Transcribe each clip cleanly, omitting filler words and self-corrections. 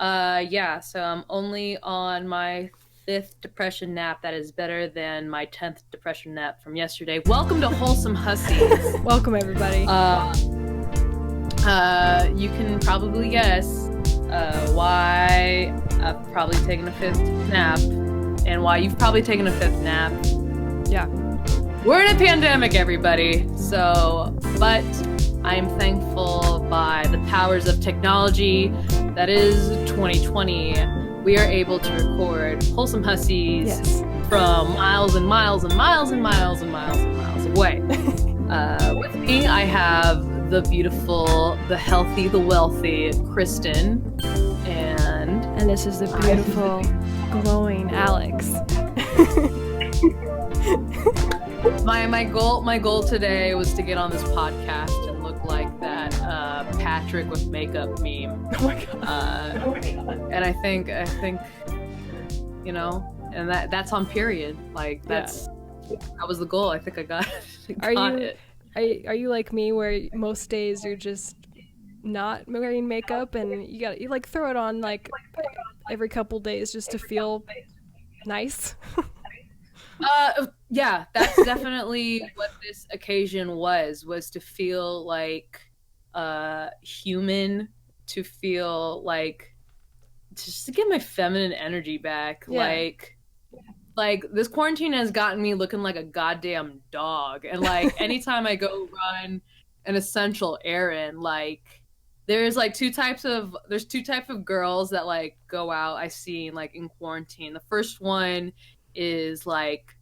Yeah, so I'm only on my fifth depression nap. That is better than my 10th depression nap from yesterday. Welcome to Wholesome Hussies. Welcome, everybody. You can probably guess why I've probably taken a fifth nap and why you've probably taken a fifth nap. Yeah. We're in a pandemic, everybody. So, but I am thankful by the powers of technology that is 2020. We are able to record Wholesome Hussies from miles and miles and miles and miles and miles and miles away. With me, I have the beautiful, the healthy, the wealthy Kristin, and this is the beautiful, glowing Alex. My goal today was to get on this podcast and look like that Patrick with makeup meme. Oh my god. And I think you know, and that's on period. Like that was the goal. I think I got it. Are you like me where most days you're just not wearing makeup and you like throw it on like every couple days just to feel nice? Yeah, that's definitely what this occasion was to feel like human, to feel like just to get my feminine energy back. Like this quarantine has gotten me looking like a goddamn dog. And like anytime I go run an essential errand, like there's two types of girls that like go out I see like in quarantine. The first one is like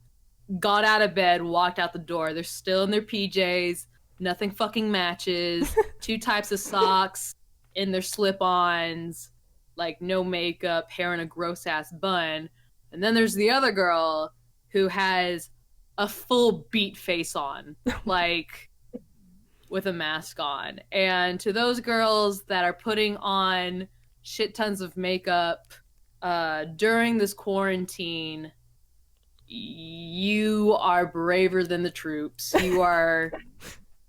got out of bed, walked out the door. They're still in their PJs, nothing fucking matches, two types of socks in their slip-ons, like no makeup, hair in a gross ass bun. And then there's the other girl who has a full beat face on, like with a mask on. And to those girls that are putting on shit tons of makeup during this quarantine, you are braver than the troops. I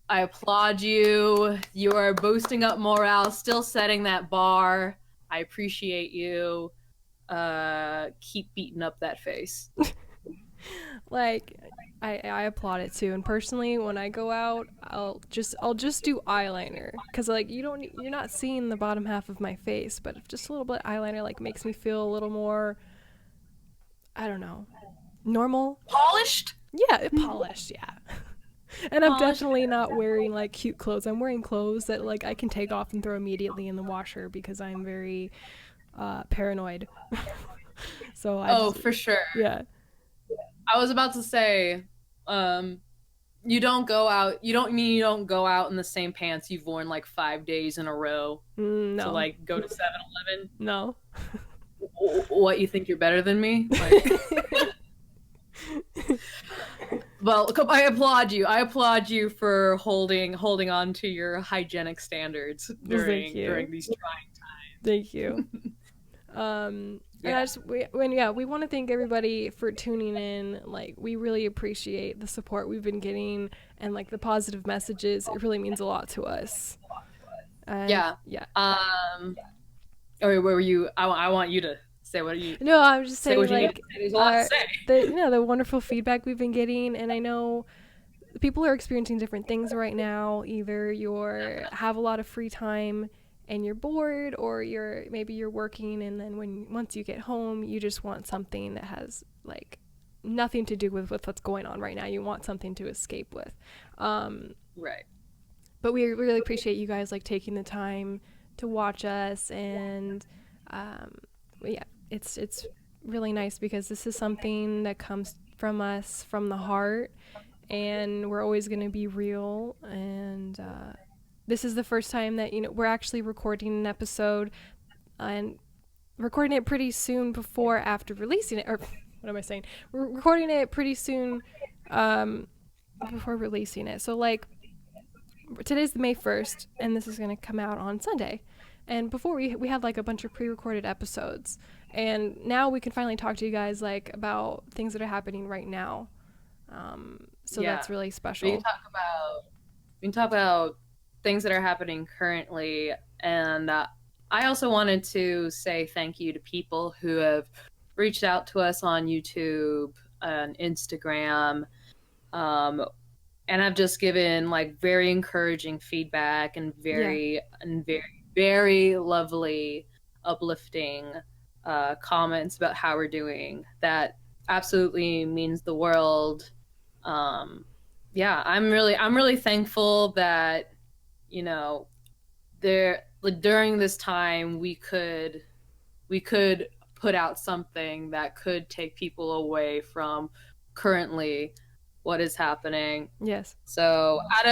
applaud you. You are boosting up morale, still setting that bar. I appreciate you. Keep beating up that face. Like I applaud it too. And personally, when I go out, I'll just do eyeliner because like you're not seeing the bottom half of my face, but just a little bit of eyeliner like makes me feel a little more, I don't know, normal, polished. Yeah, polished. Yeah. And I'm definitely not wearing like cute clothes. I'm wearing clothes that like I can take off and throw immediately in the washer because I'm very paranoid. So for sure. Yeah. I was about to say, you don't go out in the same pants you've worn like 5 days in a row No. to like go to 7-Eleven. No. What, you think you're better than me? Like... Well, I applaud you. I applaud you for holding on to your hygienic standards during these trying times. Thank you. And we want to thank everybody for tuning in. Like, we really appreciate the support we've been getting and like the positive messages. It really means a lot to us. Yeah. Where were you? I want you to say what you. No, I'm just saying like the wonderful feedback we've been getting, and I know people are experiencing different things right now. Either have a lot of free time and you're bored, or maybe you're working, and then once you get home, you just want something that has like nothing to do with what's going on right now. You want something to escape with. Right. But we really appreciate you guys like taking the time to watch us, and it's really nice because this is something that comes from us from the heart, and we're always going to be real. And this is the first time that we're actually recording an episode and recording it pretty soon after releasing it. Or what am I saying? We're recording it pretty soon before releasing it. So like today's May 1st, and this is going to come out on Sunday. And before we had like a bunch of pre-recorded episodes, and now we can finally talk to you guys like about things that are happening right now. That's really special. We can talk about things that are happening currently, and I also wanted to say thank you to people who have reached out to us on YouTube and Instagram, and I've just given like very encouraging feedback and very lovely, uplifting comments about how we're doing. That absolutely means the world. Yeah, I'm really thankful that, you know, there, like, during this time we could put out something that could take people away from currently what is happening. Yes. So out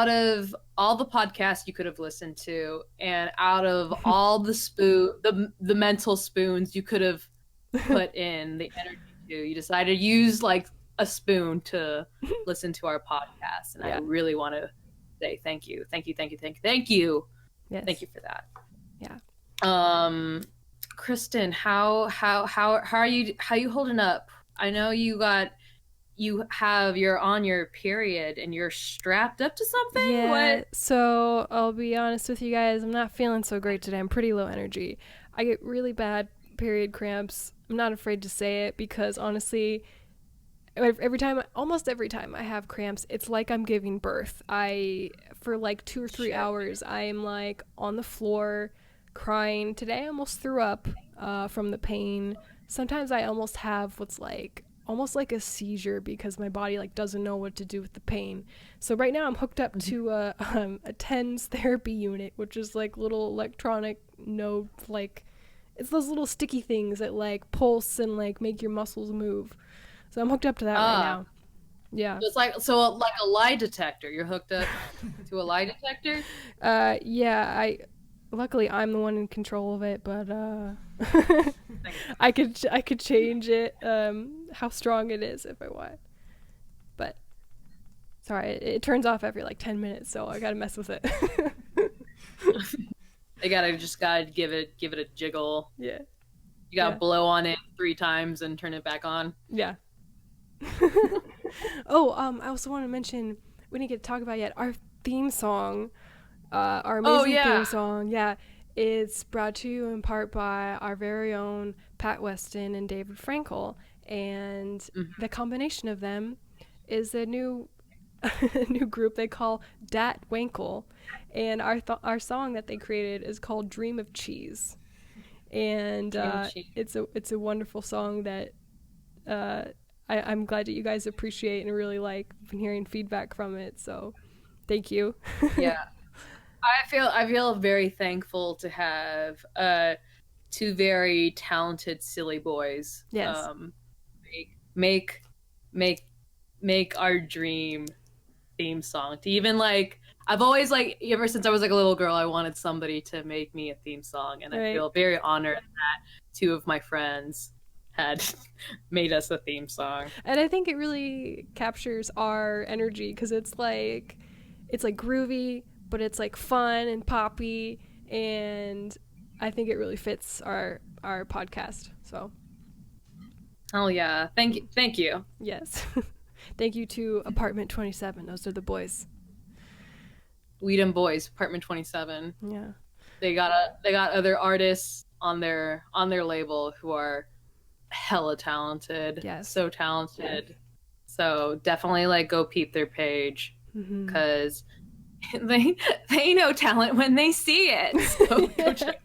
of all the podcasts you could have listened to, and out of all the mental spoons you could have put in the energy to, you decided to use like a spoon to listen to our podcast, and I really want to say thank you. Yes. Thank you for that. Yeah. Kristin, how are you holding up? I know you're on your period and you're strapped up to something. Yeah. What? So I'll be honest with you guys, I'm not feeling so great today. I'm pretty low energy. I get really bad period cramps. I'm not afraid to say it because honestly, almost every time I have cramps, it's like I'm giving birth. For like 2 or 3 hours, I'm like on the floor crying. Today I almost threw up from the pain. Sometimes I almost have what's like almost like a seizure because my body like doesn't know what to do with the pain. So right now I'm hooked up to a TENS therapy unit, which is like little electronic node, like it's those little sticky things that like pulse and like make your muscles move. So I'm hooked up to that right now. Yeah. It's like a lie detector. You're hooked up to a lie detector? Yeah, luckily I'm the one in control of it, but I could change it how strong it is if I want. But sorry, it turns off every like 10 minutes, so I got to mess with it. They gotta give it a jiggle. Yeah. You gotta blow on it 3 times and turn it back on. Yeah. Oh, I also want to mention, we didn't get to talk about yet, our theme song, our amazing theme song. Yeah, it's brought to you in part by our very own Pat Weston and David Frankel, and the combination of them is a new new group they call Dat Wankel, and our song that they created is called Dream of Cheese, and it's a wonderful song that I'm glad that you guys appreciate and really like hearing feedback from it. So, thank you. Yeah, I feel very thankful to have 2 very talented silly boys. Yes. Make our dream theme song. To even like, I've always like, ever since I was like a little girl, I wanted somebody to make me a theme song, and I feel very honored that 2 of my friends had made us a theme song. And I think it really captures our energy because it's like groovy, but it's like fun and poppy, and I think it really fits our podcast. So oh yeah, thank you. Yes. Thank you to Apartment 27. Those are the boys. Weedham Boys, Apartment 27. Yeah. They got other artists on their label who are hella talented. Yes. So talented. So definitely like go peep their page, because they know talent when they see it. So go check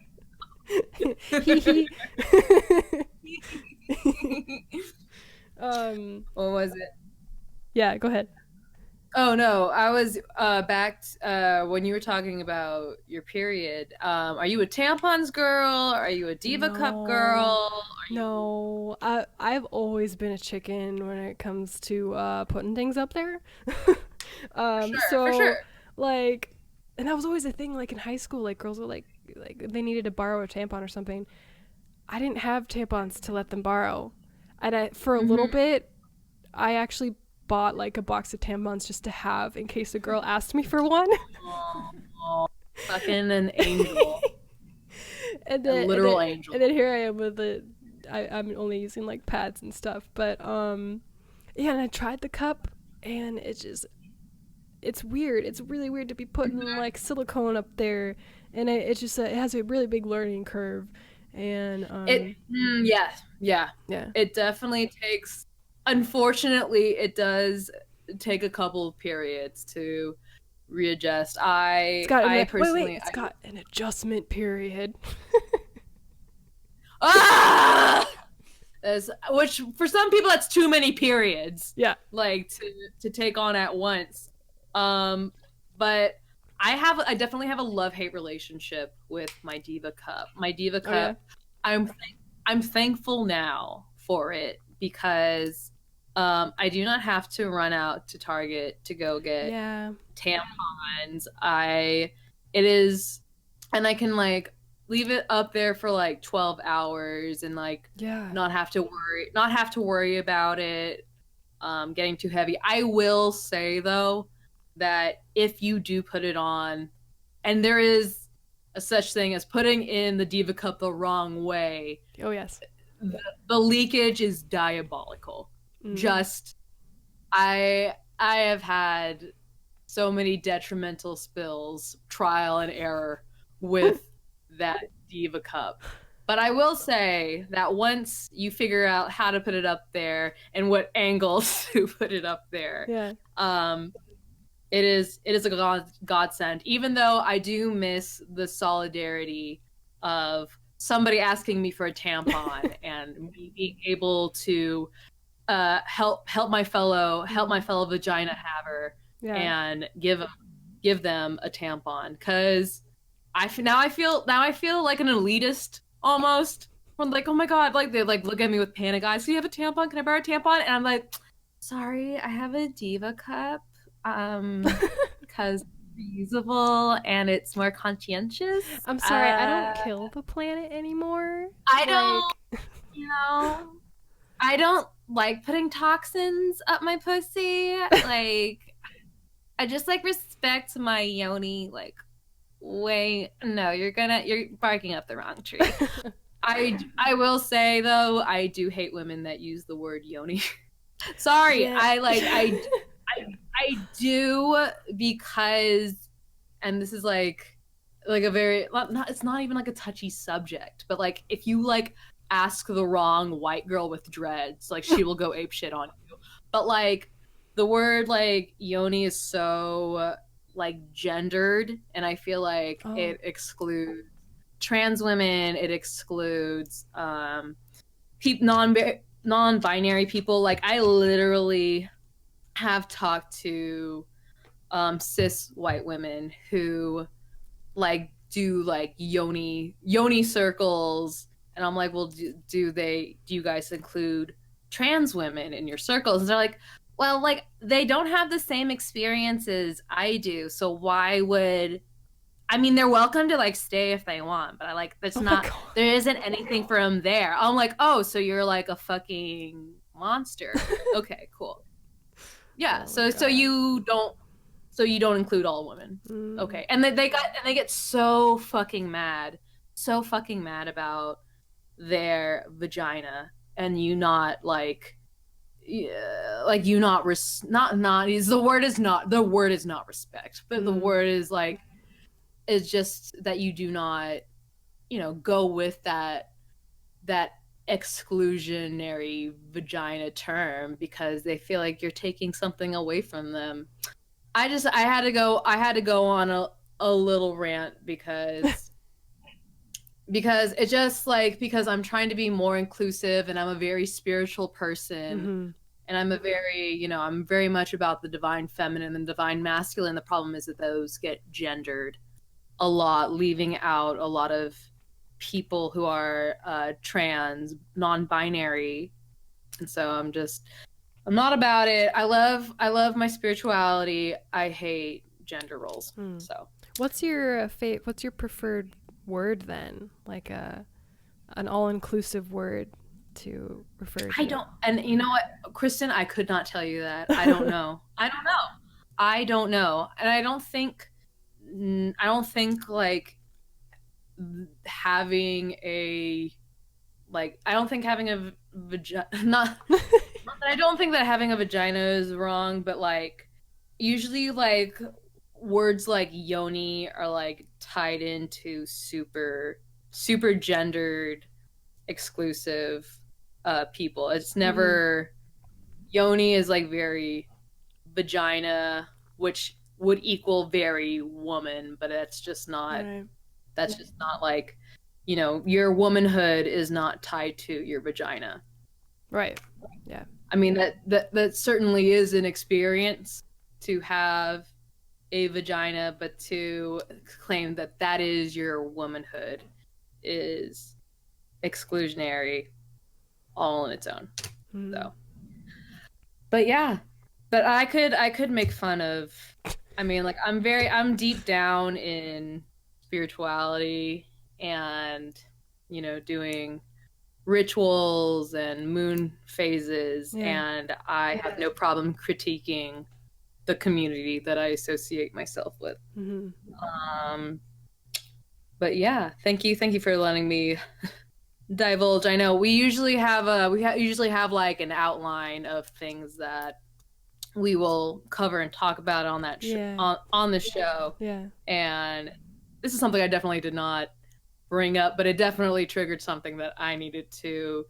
what was it? Yeah, go ahead. Oh no, I was back when you were talking about your period. Are you a tampons girl? Are you a Diva Cup girl? No, I've always been a chicken when it comes to putting things up there. For sure. Like, and that was always a thing. Like in high school, like girls were like they needed to borrow a tampon or something. I didn't have tampons to let them borrow, and for a little bit, I actually bought like a box of tampons just to have in case a girl asked me for one. Oh, fucking an angel. And then, a literal angel. And then here I am with I'm only using like pads and stuff, but and I tried the cup, and it's weird. It's really weird to be putting like silicone up there and it's just it has a really big learning curve, and yeah, it definitely takes. Unfortunately, it does take a couple of periods to readjust. it's got it's got an adjustment period. Which for some people that's too many periods. Yeah, like to take on at once. But I definitely have a love-hate relationship with my Diva Cup. My Diva Cup, I'm thankful now for it because I do not have to run out to Target to go get tampons. And I can like leave it up there for like 12 hours and like not have to worry about it getting too heavy. I will say though that if you do put it on, and there is a such thing as putting in the Diva Cup the wrong way. Oh yes. The leakage is diabolical. Just I have had so many detrimental spills, trial and error with that Diva Cup. But I will say that once you figure out how to put it up there and what angles to put it up there, it is a godsend. Even though I do miss the solidarity of somebody asking me for a tampon and me being able to help my fellow vagina haver and give them a tampon, because I feel like an elitist almost. I'm like, oh my god, like they like look at me with panic eyes. Do you have a tampon? Can I borrow a tampon? And I'm like, sorry, I have a Diva Cup because it's reusable and it's more conscientious. I'm sorry, I don't kill the planet anymore. I don't like putting toxins up my pussy. Like, I just like respect my Yoni. Like, wait, no, you're barking up the wrong tree. I will say though, I do hate women that use the word Yoni. Sorry, I do, because, and this is like a very it's not even like a touchy subject, but like if you like ask the wrong white girl with dreads, like she will go ape shit on you. But like the word like Yoni is so like gendered, and I feel like it excludes trans women, it excludes non-binary people. Like I literally have talked to cis white women who like do like Yoni circles, and I'm like, well, do you guys include trans women in your circles? And they're like, well, like they don't have the same experiences I do, so why would, I mean, they're welcome to like stay if they want, but I like that's there isn't anything for them there. I'm like, oh, so you're like a fucking monster. Okay, cool. Yeah, so you don't include all women. Okay. And they get so fucking mad about their vagina, and you not like you not the word is not respect, but the word is like, it's just that you do not, go with that exclusionary vagina term because they feel like you're taking something away from them. I had to go on a little rant because it's just like, because I'm trying to be more inclusive, and I'm a very spiritual person, and I'm a very, I'm very much about the divine feminine and divine masculine. The problem is that those get gendered a lot, leaving out a lot of people who are trans, non-binary, and so I'm not about it. I love my spirituality. I hate gender roles. So what's your preferred word then? Like an all-inclusive word to refer to? I don't, and you know what, Kristin, I could not tell you that. I don't know. And I don't think like having a vagina, not I don't think that having a vagina is wrong, but like usually like words like Yoni are like tied into super gendered, exclusive people. It's never Yoni is like very vagina, which would equal very woman, but that's just not like, you know, your womanhood is not tied to your vagina. Right. Yeah. I mean, that certainly is an experience to have a vagina, but to claim that that is your womanhood is exclusionary all on its own. So, but yeah, but I could make fun of, I mean, like, I'm deep down in spirituality and, you know, doing rituals and moon phases, and I have no problem critiquing the community that I associate myself with. But yeah, thank you for letting me divulge. I know we usually have like an outline of things that we will cover and talk about on that on the show. Yeah. And this is something I definitely did not bring up, but it definitely triggered something that I needed to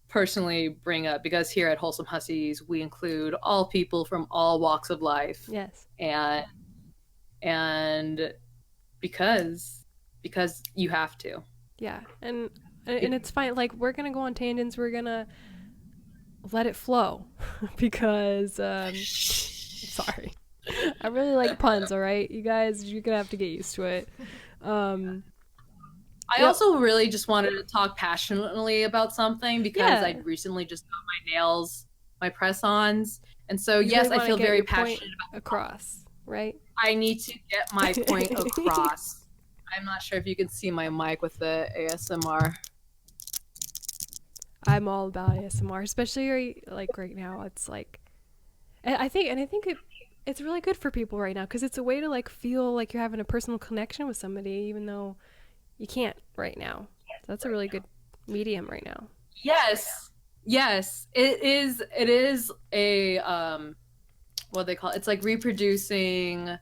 personally bring up, because here at Wholesome Hussies we include all people from all walks of life. Yes. And because you have to. Yeah. And it's fine. Like, we're gonna go on tangents, we're gonna let it flow because sorry, I really like puns. All right, you guys, you're gonna have to get used to it. I also really just wanted to talk passionately about something, because I recently just got my nails, my press-ons, and so yes, I feel very passionate about across, right? I need to get my point across. I'm not sure if you can see my mic with the ASMR. I'm all about ASMR, especially like right now. It's like, I think it's really good for people right now, because it's a way to like feel like you're having a personal connection with somebody, even though you can't right now. So that's a really good medium right now. Yes, it is a what they call it? It's like reproducing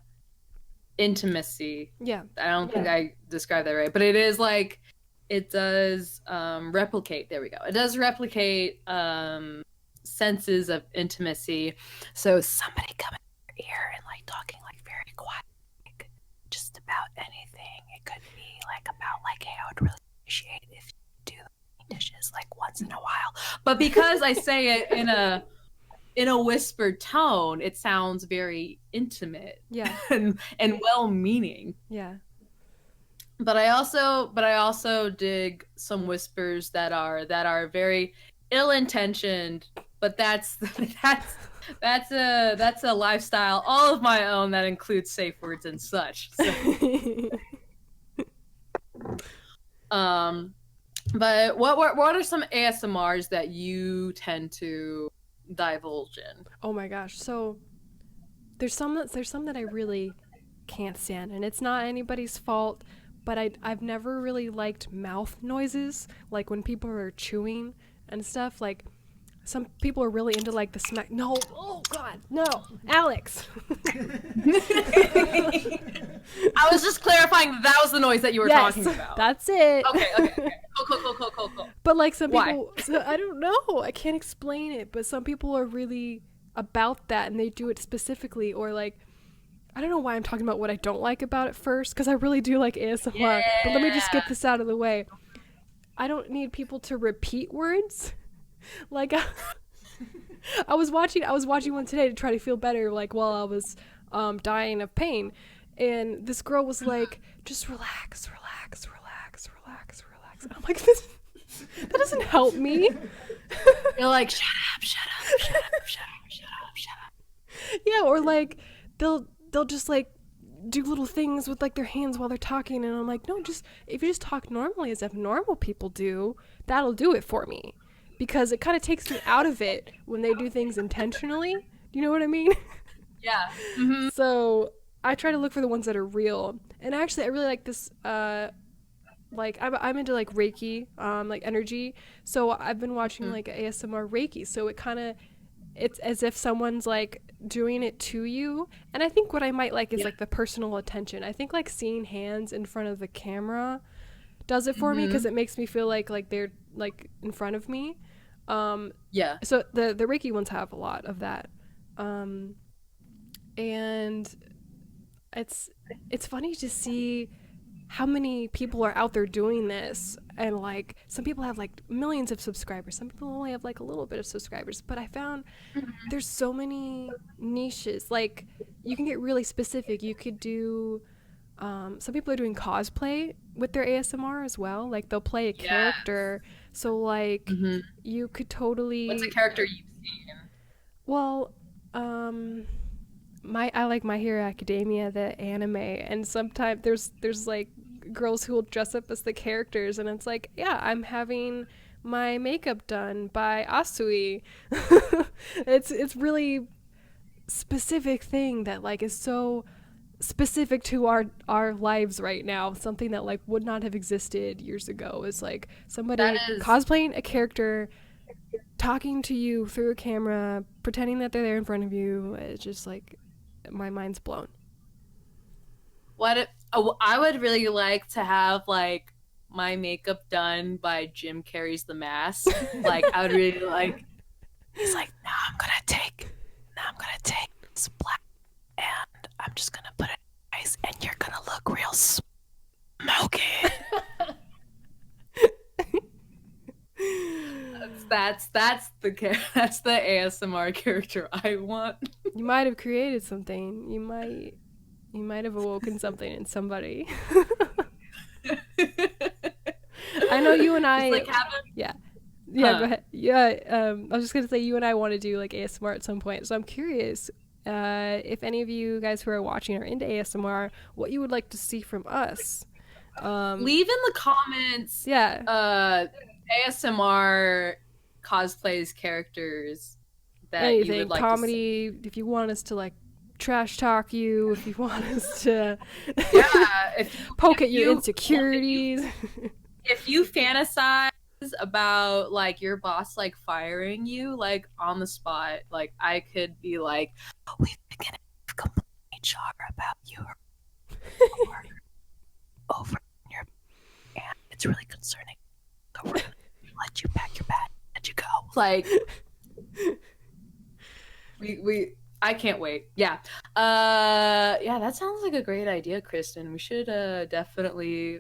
intimacy. Yeah, I don't think I described that right, but it is like, it does replicate. There we go. It does replicate senses of intimacy. So somebody coming in your ear and like talking like very quiet, like just about anything. It could be like about like, hey, I would really appreciate if you do the dishes like once in a while. But because I say it in a whispered tone, it sounds very intimate. Yeah. and well-meaning. Yeah. But I also dig some whispers that are very ill-intentioned, but that's a lifestyle all of my own that includes safe words and such. So. But what are some ASMRs that you tend to divulge in? Oh my gosh. So there's some that I really can't stand, and it's not anybody's fault, but I've never really liked mouth noises, like when people are chewing and stuff. Like, some people are really into like the smack. No, oh god, no, Alex. I was just clarifying that was the noise that you were talking about. That's it. Okay. Cool. But like some people, I don't know, I can't explain it, but some people are really about that, and they do it specifically, or like, I don't know why I'm talking about what I don't like about it first, because I really do like ASMR. But let me just get this out of the way. I don't need people to repeat words. Like, I was watching one today to try to feel better, like while I was dying of pain, and this girl was like, just relax. And I'm like, that doesn't help me. You're like, shut up. Yeah, or like they'll just like do little things with like their hands while they're talking, and I'm like, no, just if you just talk normally as if normal people do, that'll do it for me, because it kind of takes me out of it when they do things intentionally. Do you know what I mean? Yeah. Mm-hmm. So I try to look for the ones that are real, and actually I really like this. Like I'm into like Reiki, like energy. So I've been watching like ASMR Reiki. So it kind of it's as if someone's like doing it to you. And I think what I might like is like the personal attention. I think like seeing hands in front of the camera does it for me, because it makes me feel like they're like in front of me. So the Reiki ones have a lot of that. And it's funny to see how many people are out there doing this, and like some people have like millions of subscribers, some people only have like a little bit of subscribers, but I found there's so many niches. Like you can get really specific. You could do some people are doing cosplay with their ASMR as well. Like they'll play a character, so like you could totally. What's a character you've seen? Well, I like My Hero Academia, the anime, and sometimes there's like girls who will dress up as the characters, and it's like, yeah, I'm having my makeup done by Asui. It's really specific thing that like is so specific to our lives right now. Something that like would not have existed years ago is like somebody cosplaying a character, talking to you through a camera, pretending that they're there in front of you. It's just like, my mind's blown. I would really like to have like my makeup done by Jim Carrey's The Mask. Like I would really like. He's like, now I'm gonna take this black, and I'm just gonna put it in ice, and you're gonna look real smoky. That's the ASMR character I want. You might have created something. You might have awoken something in somebody. I know you and I. Like yeah. Go ahead. Yeah. I was just gonna say you and I want to do like ASMR at some point. So I'm curious if any of you guys who are watching are into ASMR, what you would like to see from us. Leave in the comments. Yeah. ASMR cosplays characters that anything, you would like comedy, to see. If you want us to like trash talk you, if you want us to poke at your insecurities. If you fantasize about like your boss like firing you like on the spot, like I could be like, we've been getting a complaint HR about you over your, and it's really concerning. So we're gonna let you pack your bag and you go. Like I can't wait. Yeah. That sounds like a great idea, Kristin. We should definitely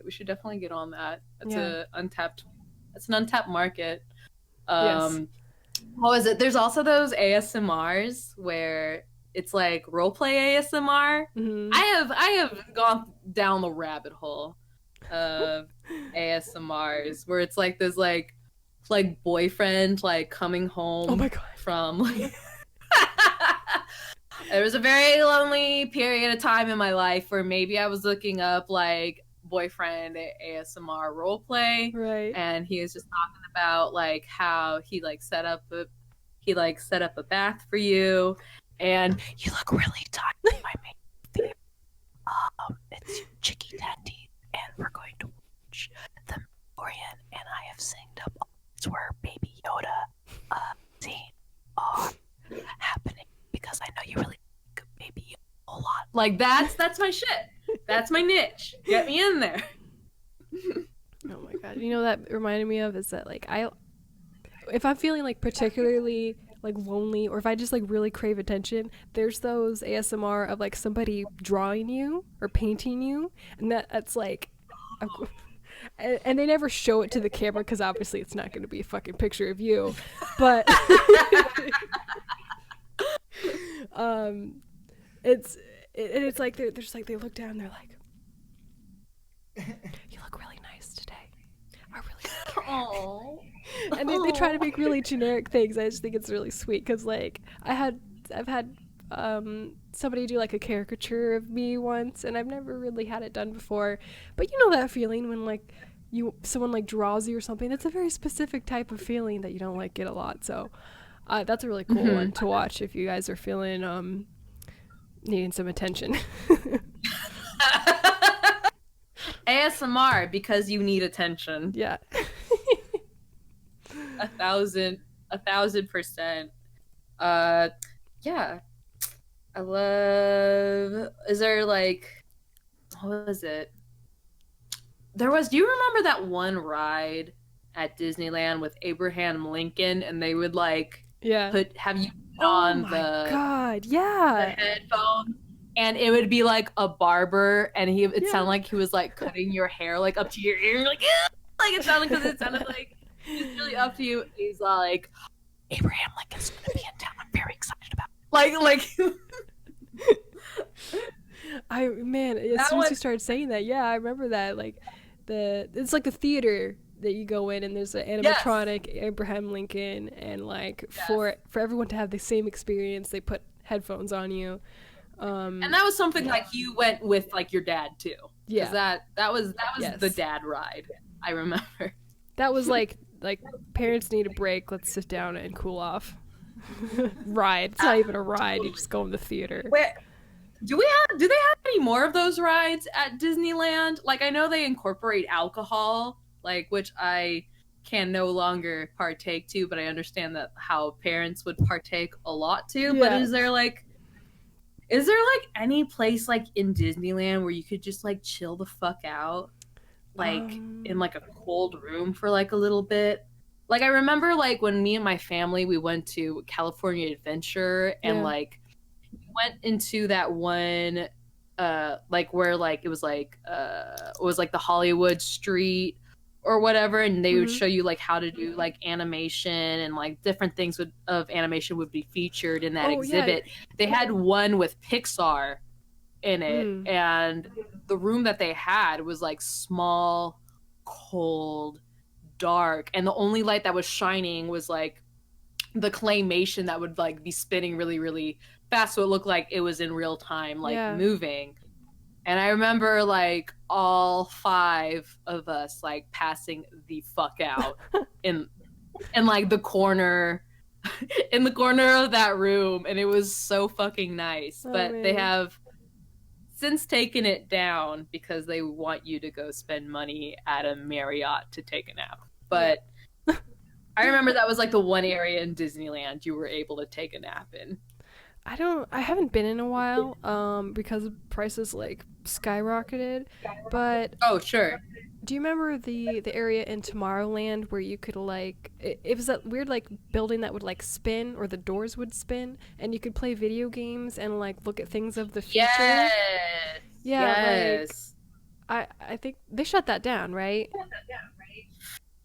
get on that. That's an untapped market. Yes. What is it? There's also those ASMRs where it's like roleplay ASMR. Mm-hmm. I have gone down the rabbit hole of ASMRs where it's like this like boyfriend like coming home. Oh my God. From like there was a very lonely period of time in my life where maybe I was looking up like boyfriend ASMR roleplay, right? And he was just talking about like how he set up a bath for you, and you look really tired. My main it's Chicky Daddy, and we're going to watch The Mandalorian, and I have synced up where Baby Yoda scene happening because I know you really like Baby Yoda a lot. Like that's my shit. That's my niche. Get me in there. Oh my God. You know what that reminded me of is that like if I'm feeling like particularly like lonely, or if I just like really crave attention, there's those ASMR of like somebody drawing you or painting you, and that's like and they never show it to the camera because obviously it's not going to be a fucking picture of you, but it's like they're just like, they look down and they're like, you look really nice today. I really like your hair. And they try to make really generic things. I just think it's really sweet because like I've had somebody do like a caricature of me once, and I've never really had it done before, but you know that feeling when like someone like draws you or something. That's a very specific type of feeling that you don't like get a lot. So that's a really cool one to watch if you guys are feeling needing some attention. ASMR because you need attention. Yeah. 1,000%. Uh, yeah, I love. Is there like what was it? There was. Do you remember that one ride at Disneyland with Abraham Lincoln, and they would like Yeah. have you put Oh on my the God. Yeah. headphones, and it would be like a barber, and it Yeah. sounded like he was like cutting your hair like up to your ear, and you're like "Ew!" Like it sounded because it sounded like he's really up to you. He's like Abraham Lincoln's gonna be in town. I'm very excited about it. Like As that soon as you was started saying that, yeah, I remember that. Like it's like the theater that you go in and there's an yes, animatronic Abraham Lincoln, and like yes. for everyone to have the same experience, they put headphones on you. And that was something like you went with like your dad too. Yeah. That was Yes. the dad ride. I remember. That was like parents need a break. Let's sit down and cool off. Ride. It's not even a ride. You just go in the theater. Wait, do they have any more of those rides at Disneyland? Like I know they incorporate alcohol, like which I can no longer partake to, but I understand that how parents would partake a lot too. Yeah. But is there like any place like in Disneyland where you could just like chill the fuck out? Like in like a cold room for like a little bit. Like I remember like when me and my family we went to California Adventure and like we went into that one like where like it was like the Hollywood street or whatever, and they would show you like how to do like animation and like different things of animation would be featured in that exhibit. Yeah. They had one with Pixar in it, and the room that they had was like small, cold, dark, and the only light that was shining was like the claymation that would like be spinning really, really fast, so it looked like it was in real time, like moving. And I remember like all 5 of us like passing the fuck out in like the corner in the corner of that room, and it was so fucking nice. But they have since taken it down because they want you to go spend money at a Marriott to take a nap. But I remember that was like the one area in Disneyland you were able to take a nap in. I haven't been in a while because prices like skyrocketed, but oh sure. Do you remember the area in Tomorrowland where you could like it was that weird like building that would like spin, or the doors would spin, and you could play video games and like look at things of the future? Yes. Yeah, yes. Like I think they shut that down, right?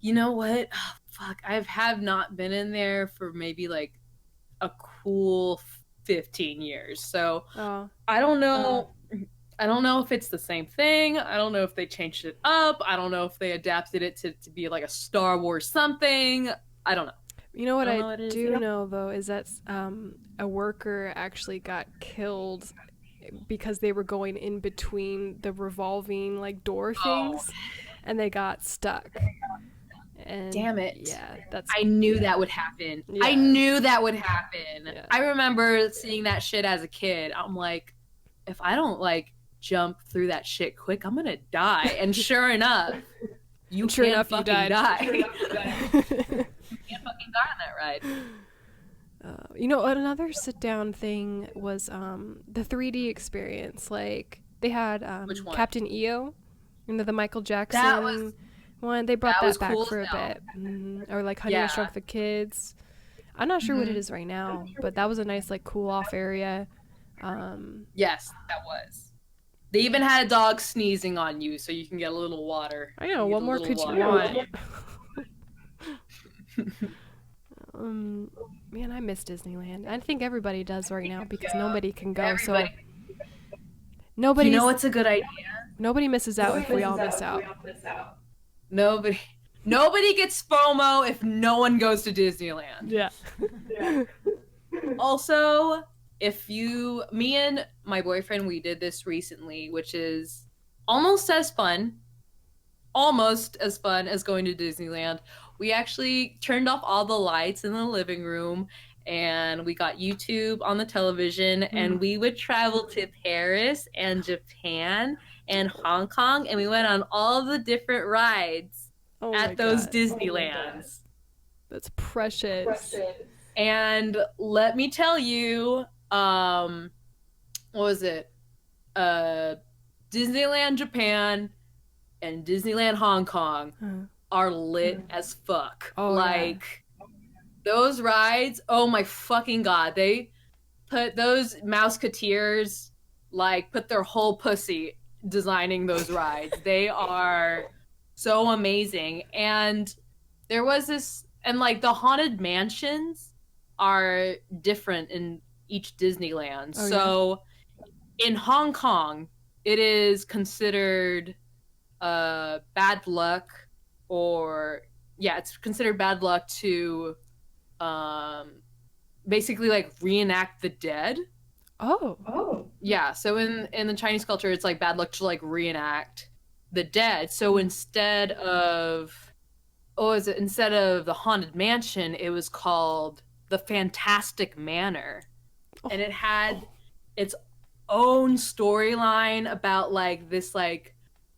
You know what? Oh, fuck, I have not been in there for maybe like a cool 15 years. So I don't know. I don't know if it's the same thing. I don't know if they changed it up. I don't know if they adapted it to be like a Star Wars something. I don't know. You know what I do know though is that a worker actually got killed because they were going in between the revolving like door things, and they got stuck. And damn it. Yeah, I knew that would happen. Yeah. I knew that would happen. Yeah. I remember seeing that shit as a kid. I'm like, if I don't like jump through that shit quick, I'm gonna die. And sure enough, you can't fucking die. You can't fucking die on that ride. You know, another sit down thing was the 3D experience. Like they had Captain EO, the Michael Jackson one. They brought that back cool for a bit. Or like Honey I Shrunk the Kids. I'm not sure what it is right now, but that was a nice like cool off area. Yes, that was. They even had a dog sneezing on you, so you can get a little water. I know. What more could you want? Man, I miss Disneyland. I think everybody does right now because nobody can go. Everybody. So nobody. You know what's a good idea? Nobody misses out if we all miss out. Nobody gets FOMO if no one goes to Disneyland. Yeah. Also, me and my boyfriend, we did this recently, which is almost as fun as going to Disneyland. We actually turned off all the lights in the living room, and we got YouTube on the television, and we would travel to Paris and Japan and Hong Kong, and we went on all the different rides at those Disneylands. That's precious. And let me tell you, what was it? Disneyland Japan and Disneyland Hong Kong are lit as fuck. Oh, like those rides, oh my fucking god. They put those Mouseketeers like put their whole pussy designing those rides. They are so amazing. And there was this, and like the haunted mansions are different in each Disneyland. Oh, so in Hong Kong, it is considered bad luck, or yeah, it's considered bad luck to basically like reenact the dead. Oh. Yeah, so in the Chinese culture, it's like bad luck to like reenact the dead. So instead of instead of the Haunted Mansion, it was called the Fantastic Manor. And it had its own storyline about like this like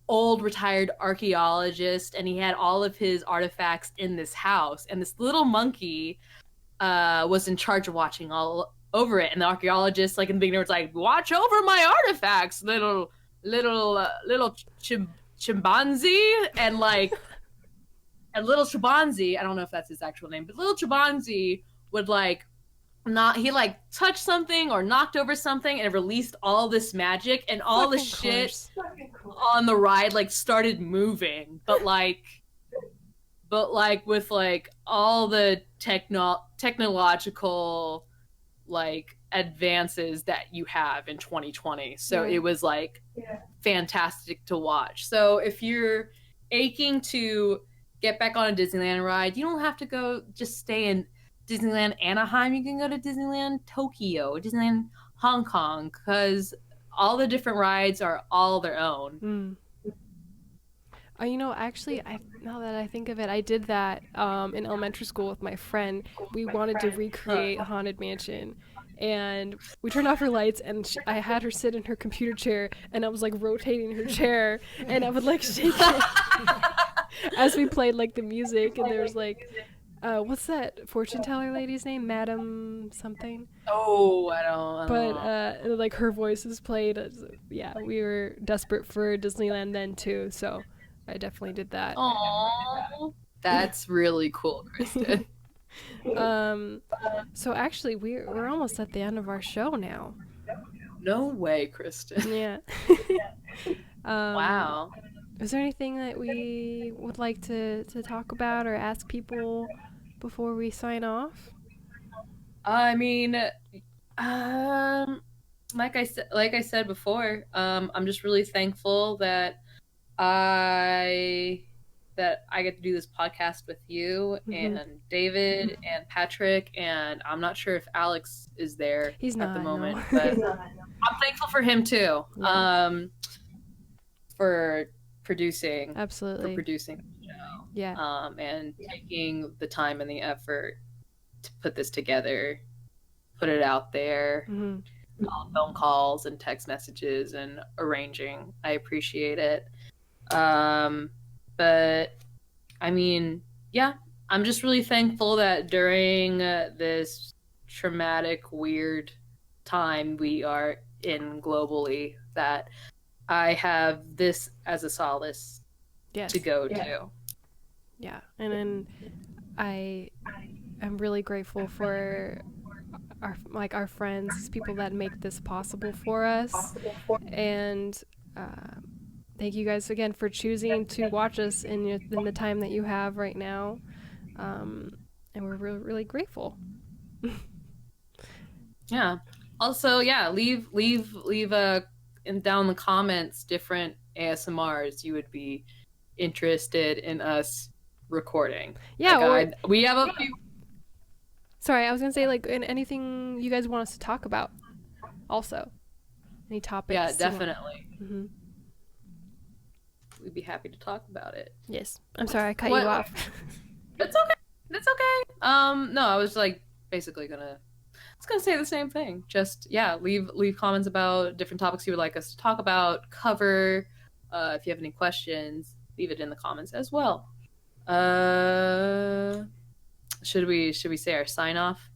old retired archaeologist, and he had all of his artifacts in this house, and this little monkey was in charge of watching all over it. And the archaeologist, like in the beginning, was like, "Watch over my artifacts, little chimpanzee," and like, and little chimpanzee, I don't know if that's his actual name, but little chimpanzee would like he like touched something or knocked over something, and it released all this magic, and all the shit on the ride like started moving, but like with like all the technological like advances that you have in 2020. So it was like fantastic to watch. So if you're aching to get back on a Disneyland ride, you don't have to go just stay in Disneyland Anaheim. You can go to Disneyland Tokyo, Disneyland Hong Kong, because all the different rides are all their own. You know, actually, now that I think of it, I did that in elementary school with my friend. We wanted to recreate Haunted Mansion, and we turned off her lights, and I had her sit in her computer chair, and I was like rotating her chair, and I would like shake it as we played like the music, and there was like, what's that fortune teller lady's name? Madam something? Oh, I don't know. Like her voice is played. Yeah, we were desperate for Disneyland then too, so I definitely did that. Aww, that's really cool, Kristin. So actually, we're almost at the end of our show now. No way, Kristin. Yeah. Wow. Is there anything that we would like to talk about or ask people before we sign off? I mean, like I said before, I'm just really thankful that I get to do this podcast with you and David and Patrick, and I'm not sure if Alex is there at the moment, but I'm thankful for him too. Yeah. For producing the show. Yeah. And taking the time and the effort to put this together, put it out there. Phone calls and text messages and arranging. I appreciate it. But I mean, yeah, I'm just really thankful that during this traumatic, weird time we are in globally, that I have this as a solace to go to. Yeah, and then I am really grateful for our friends, people that make this possible for us, and thank you guys again for choosing to watch us in the time that you have right now, and we're really, really grateful. Yeah. Also, yeah, leave down in the comments different ASMRs you would be interested in us recording. Yeah, like we have a few. Sorry, I was gonna say like anything you guys want us to talk about. Also, any topics? Yeah, definitely. We'd be happy to talk about it. Yes. I'm sorry I cut you off. It's okay. It's okay. No, I was like basically gonna say the same thing. Just leave comments about different topics you would like us to talk about, cover. If you have any questions, leave it in the comments as well. Should we say our sign off?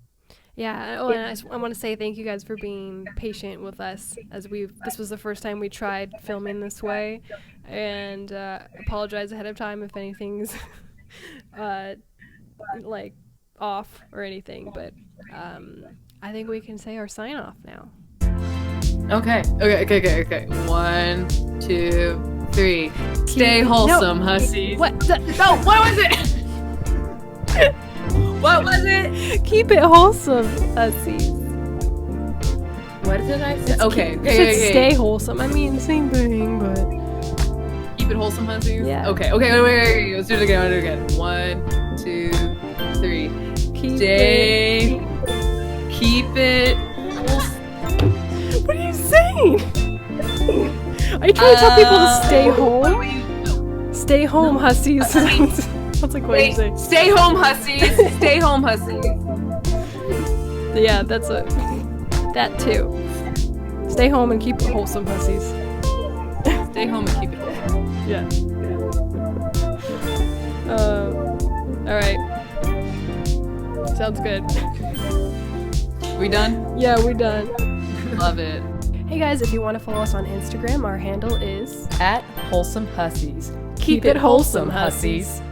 Yeah. Oh, and I want to say thank you guys for being patient with us as this was the first time we tried filming this way, and apologize ahead of time if anything's like off or anything. But I think we can say our sign off now. Okay. 1, 2, 3. Stay wholesome, hussies. What? No, what was it? What was it? Keep it wholesome, hussies. What did I say? Okay. Stay wholesome. I mean, same thing, but keep it wholesome, hussies. Yeah. Okay. Wait. Let's do it again. 1, 2, 3. Keep it. What are you saying? Are you trying to tell people to stay home? Stay home, hussies. That's like what you say. Stay home, hussies. Stay home, hussies. Yeah, that's it. That too. Stay home and keep it wholesome, hussies. Stay home and keep it wholesome. Yeah. All right. Sounds good. We done? Yeah, we're done. Love it. Hey guys, if you want to follow us on Instagram, our handle is @Wholesome Hussies. Keep it wholesome, hussies.